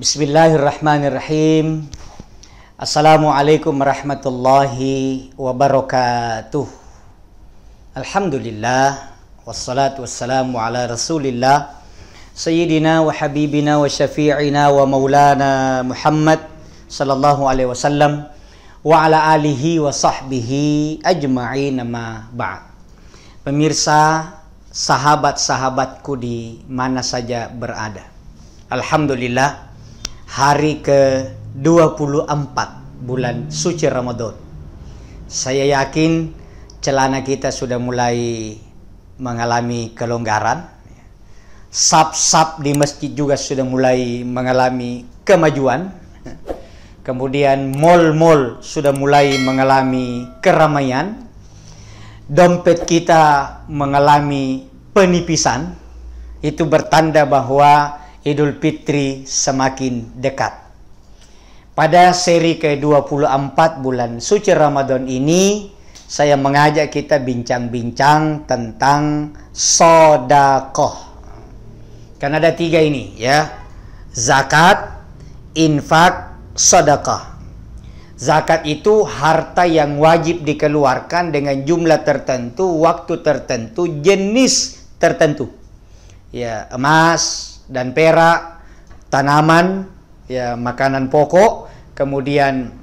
Bismillahirrahmanirrahim. Assalamualaikum warahmatullahi wabarakatuh. Alhamdulillah, wassalatu wassalamu ala rasulillah Sayyidina wa habibina wa syafi'ina wa maulana Muhammad sallallahu alaihi wasallam wa ala alihi wa sahbihi ajma'in, amma ba'd. Pemirsa, sahabat-sahabatku di mana saja berada, alhamdulillah, hari ke-24 bulan suci Ramadan. Saya yakin celana kita sudah mulai mengalami kelonggaran. Saf-saf di masjid juga sudah mulai mengalami kemajuan. Kemudian mal-mal sudah mulai mengalami keramaian. Dompet kita mengalami penipisan. Itu bertanda bahwa Idul Fitri semakin dekat. Pada seri ke-24 bulan suci Ramadan ini, saya mengajak kita bincang-bincang tentang sedekah. Kan ada 3 ini ya. Zakat, infak, sedekah. Zakat itu harta yang wajib dikeluarkan dengan jumlah tertentu, waktu tertentu, jenis tertentu. Ya, emas dan perak, tanaman, ya, makanan pokok. Kemudian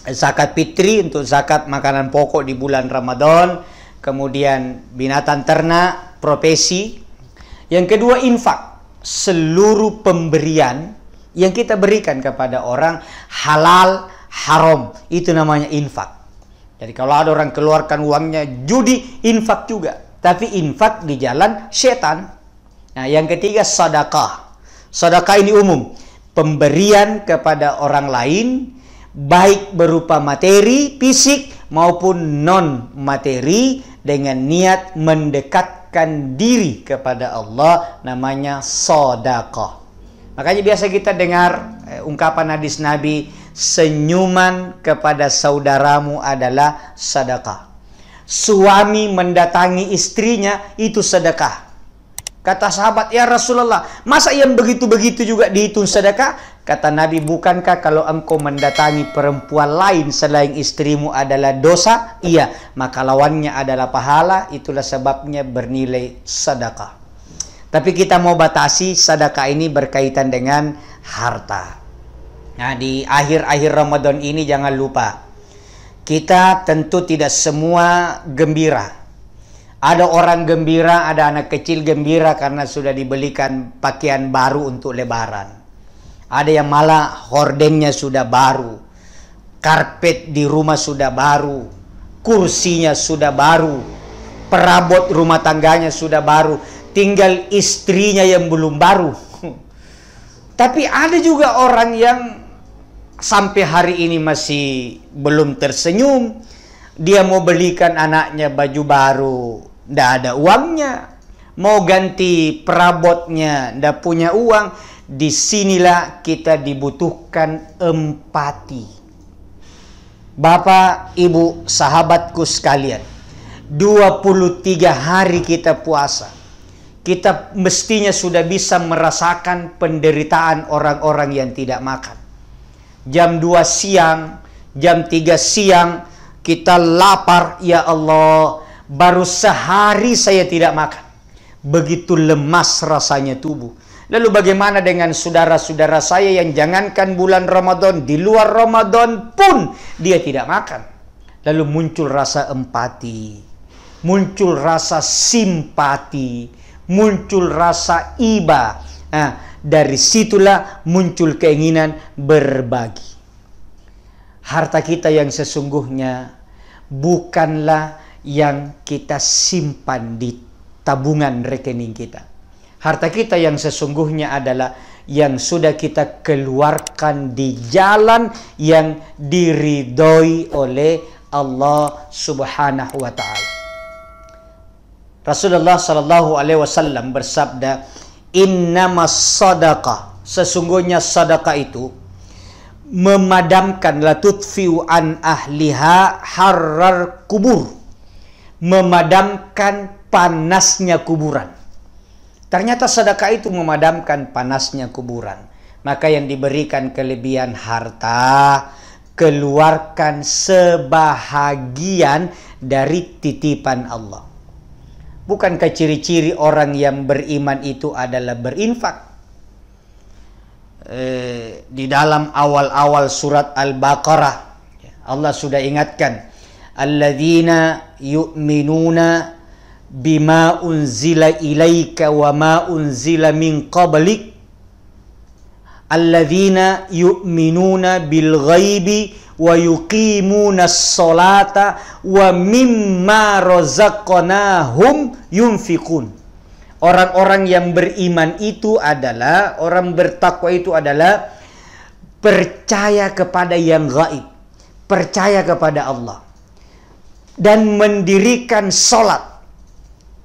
zakat fitri untuk zakat makanan pokok di bulan Ramadan. Kemudian binatang ternak, profesi. Yang kedua, infak, seluruh pemberian yang kita berikan kepada orang, halal haram, itu namanya infak. Jadi kalau ada orang keluarkan uangnya judi, infak juga, tapi infak di jalan setan. Nah, yang ketiga, sedekah. Sedekah ini umum, pemberian kepada orang lain, baik berupa materi, fisik maupun non materi, dengan niat mendekatkan diri kepada Allah, namanya sedekah. Makanya biasa kita dengar ungkapan hadis Nabi, senyuman kepada saudaramu adalah sedekah. Suami mendatangi istrinya itu sedekah. Kata sahabat, ya Rasulullah, masa yang begitu-begitu juga dihitung sedekah? Kata Nabi, bukankah kalau engkau mendatangi perempuan lain selain istrimu adalah dosa? Iya, maka lawannya adalah pahala, itulah sebabnya bernilai sedekah. Tapi kita mau batasi sedekah ini berkaitan dengan harta. Nah, di akhir-akhir Ramadan ini jangan lupa, kita tentu tidak semua gembira. Ada orang gembira, ada anak kecil gembira karena sudah dibelikan pakaian baru untuk lebaran. Ada yang malah hordengnya sudah baru, karpet di rumah sudah baru, kursinya sudah baru, perabot rumah tangganya sudah baru, tinggal istrinya yang belum baru. Tapi ada juga orang yang sampai hari ini masih belum tersenyum. Dia mau belikan anaknya baju baru, ndak ada uangnya. Mau ganti perabotnya, ndak punya uang. Disinilah kita dibutuhkan empati. Bapak, Ibu, sahabatku sekalian, 23 hari kita puasa. Kita mestinya sudah bisa merasakan penderitaan orang-orang yang tidak makan. Jam 2 siang, jam 3 siang, kita lapar, ya Allah, baru sehari saya tidak makan. Begitu lemas rasanya tubuh. Lalu bagaimana dengan saudara-saudara saya yang jangankan bulan Ramadan, di luar Ramadan pun dia tidak makan. Lalu muncul rasa empati, muncul rasa simpati, muncul rasa iba. Nah, dari situlah muncul keinginan berbagi. Harta kita yang sesungguhnya bukanlah yang kita simpan di tabungan rekening kita. Harta kita yang sesungguhnya adalah yang sudah kita keluarkan di jalan yang diridhoi oleh Allah Subhanahu wa Ta'ala. Rasulullah Sallallahu Alaihi Wasallam bersabda, innamas sadaqah, sesungguhnya sedekah itu memadamkan, la tutfi'u an ahliha harrar kubur, memadamkan panasnya kuburan. Ternyata sedekah itu memadamkan panasnya kuburan. Maka yang diberikan kelebihan harta, keluarkan sebahagian dari titipan Allah. Bukankah ciri-ciri orang yang beriman itu adalah berinfak? Di dalam awal-awal surat Al-Baqarah, Allah sudah ingatkan, alladzina yu'minuna bima unzila ilaika wa ma unzila min qablik, alladzina yu'minuna bil ghaibi wa yuqimuna as-salata wa mimma razaqnahum yunfiqun. Orang-orang yang beriman itu adalah, orang bertakwa itu adalah percaya kepada yang gaib, percaya kepada Allah, dan mendirikan salat.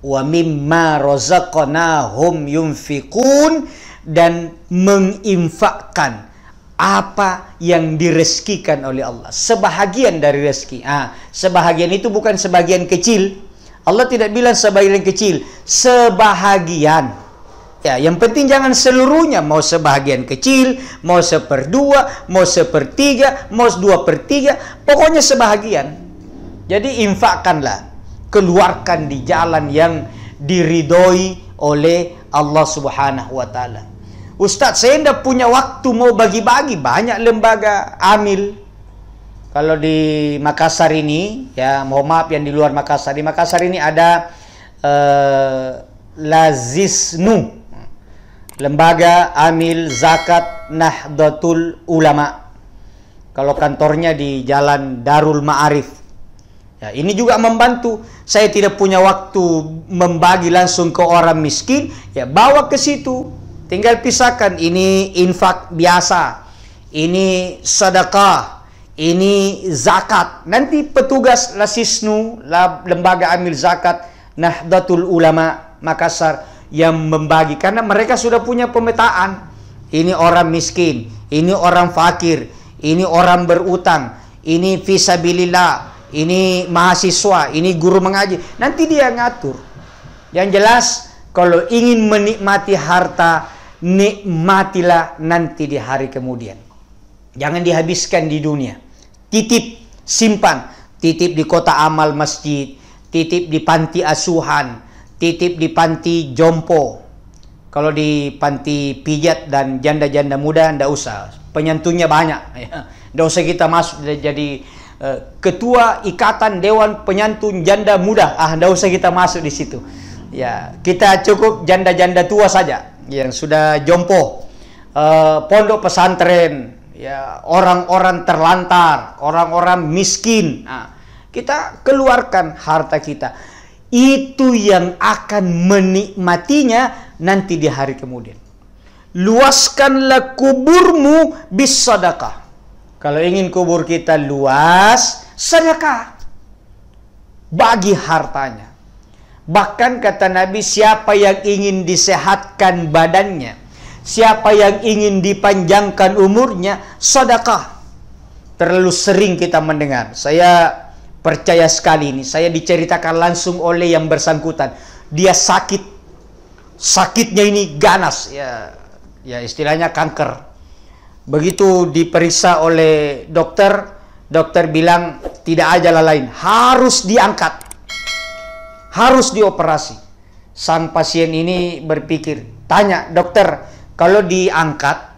Wa mimma razaqnahum yunfiqun, dan menginfakkan apa yang direzekikan oleh Allah, sebahagian dari rezeki. Sebahagian itu bukan sebagian kecil. Allah tidak bilang sebagian kecil, sebahagian. Ya, yang penting jangan seluruhnya, mau sebahagian kecil, mau 1/2, mau 1/3, mau 2/3, pokoknya sebahagian. Jadi infakkanlah, keluarkan di jalan yang diridhoi oleh Allah Subhanahu wa taala. Ustadz, saya tidak punya waktu mau bagi-bagi, banyak lembaga amil. Kalau di Makassar ini, ya mohon maaf yang di luar Makassar, di Makassar ini ada Lazisnu, Lembaga Amil Zakat Nahdlatul Ulama. Kalau kantornya di Jalan Darul Ma'arif. Ya, ini juga membantu. Saya tidak punya waktu membagi langsung ke orang miskin, ya bawa ke situ. Tinggal pisahkan, ini infak biasa, ini sedekah, ini zakat. Nanti petugas Lazisnu, Lembaga Amil Zakat Nahdlatul Ulama Makassar yang membagi, karena mereka sudah punya pemetaan. Ini orang miskin, ini orang fakir, ini orang berutang, ini fisabilillah, ini mahasiswa, ini guru mengaji. Nanti dia ngatur. Yang jelas, kalau ingin menikmati harta, nikmatilah nanti di hari kemudian. Jangan dihabiskan di dunia. Titip, simpan. Titip di kota amal masjid, titip di panti asuhan, titip di panti jompo. Kalau di panti pijat dan janda-janda muda, ndak usah. Penyantunya banyak. Ndak usah kita masuk jadi ketua ikatan dewan penyantun janda muda. Ndak usah kita masuk di situ. Ya, kita cukup janda-janda tua saja yang sudah jompo. Pondok pesantren, ya, orang-orang terlantar, orang-orang miskin. Kita keluarkan harta kita. Itu yang akan menikmatinya nanti di hari kemudian. Luaskanlah kuburmu bis sedekah. Kalau ingin kubur kita luas, sedekah. Bagi hartanya. Bahkan kata Nabi, siapa yang ingin disehatkan badannya, siapa yang ingin dipanjangkan umurnya, sedekah. Terlalu sering kita mendengar. Saya percaya sekali ini, saya diceritakan langsung oleh yang bersangkutan. Dia sakit, sakitnya ini ganas, ya istilahnya kanker. Begitu diperiksa oleh dokter, dokter bilang tidak ada jalan lain, harus diangkat, harus dioperasi. Sang pasien ini berpikir, tanya dokter, kalau diangkat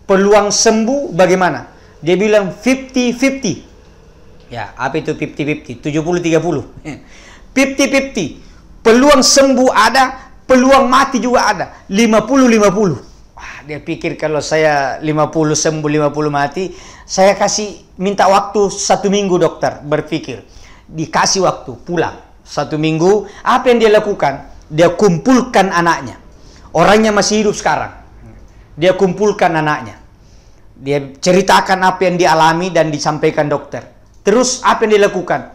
peluang sembuh bagaimana? Dia bilang 50-50. Ya, apa itu 50-50? 70-30. 50-50. Peluang sembuh ada, peluang mati juga ada. 50-50. Wah, dia pikir kalau saya 50 sembuh, 50 mati, saya kasih minta waktu 1 minggu dokter. Berpikir. Dikasih waktu, pulang. 1 minggu, apa yang dia lakukan? Dia kumpulkan anaknya. Orangnya masih hidup sekarang. Dia kumpulkan anaknya. Dia ceritakan apa yang dialami dan disampaikan dokter. Terus apa yang dilakukan?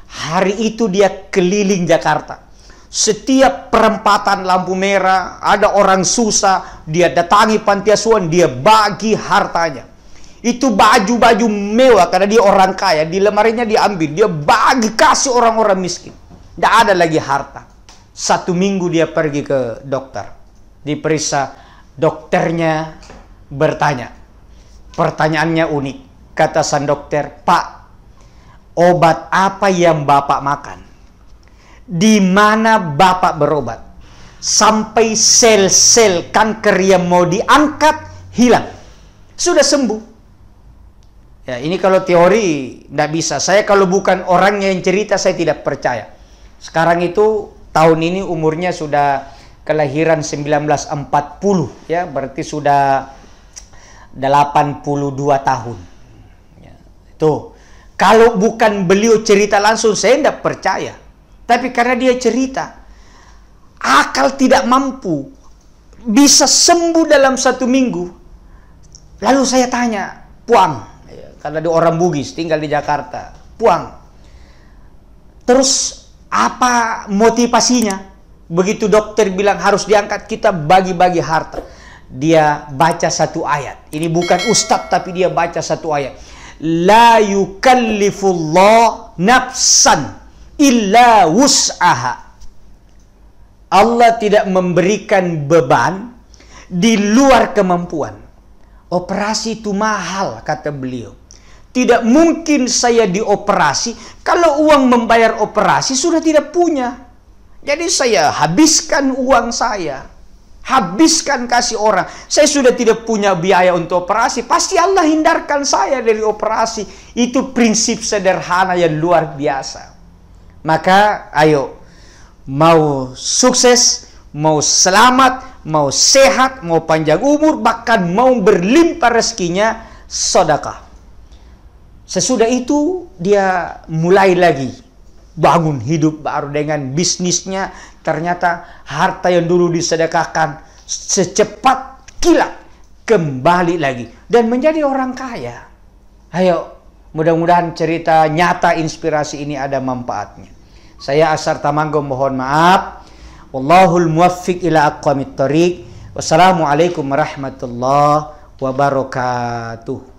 Hari itu dia keliling Jakarta. Setiap perempatan lampu merah, ada orang susah, dia datangi panti asuhan, dia bagi hartanya. Itu baju-baju mewah, karena dia orang kaya, di lemarinya diambil, dia bagi kasih orang-orang miskin. Tidak ada lagi harta. 1 minggu dia pergi ke dokter. Diperiksa, dokternya bertanya. Pertanyaannya unik. Kata sang dokter, "Pak, obat apa yang Bapak makan? Di mana Bapak berobat? Sampai sel-sel kanker yang mau diangkat hilang. Sudah sembuh." Ya, ini kalau teori tidak bisa. Saya kalau bukan orangnya yang cerita, saya tidak percaya. Sekarang itu tahun ini umurnya sudah kelahiran 1940, ya, berarti sudah 82 tahun. Ya, itu kalau bukan beliau cerita langsung, saya tidak percaya. Tapi karena dia cerita, akal tidak mampu, bisa sembuh dalam 1 minggu. Lalu saya tanya, "Puang," karena dia orang Bugis, tinggal di Jakarta, "Puang, terus apa motivasinya?" Begitu dokter bilang harus diangkat, kita bagi-bagi harta. Dia baca 1 ayat. Ini bukan ustadz, tapi dia baca 1 ayat. La yukallifullah nafsan illa wus'aha. Allah tidak memberikan beban di luar kemampuan. Operasi itu mahal, kata beliau. Tidak mungkin saya dioperasi kalau uang membayar operasi sudah tidak punya. Jadi saya habiskan uang saya, habiskan kasih orang. Saya sudah tidak punya biaya untuk operasi, pasti Allah hindarkan saya dari operasi. Itu prinsip sederhana yang luar biasa. Maka ayo, mau sukses, mau selamat, mau sehat, mau panjang umur, bahkan mau berlimpah rezekinya, sedekah. Sesudah itu dia mulai lagi bangun hidup baru dengan bisnisnya. Ternyata harta yang dulu disedekahkan secepat kilat kembali lagi dan menjadi orang kaya. Ayo, mudah-mudahan cerita nyata inspirasi ini ada manfaatnya. Saya Ashar Tamanggo mohon maaf. Wallahul muwaffiq ila aqwamit thoriq. Wassalamualaikum warahmatullahi wabarakatuh.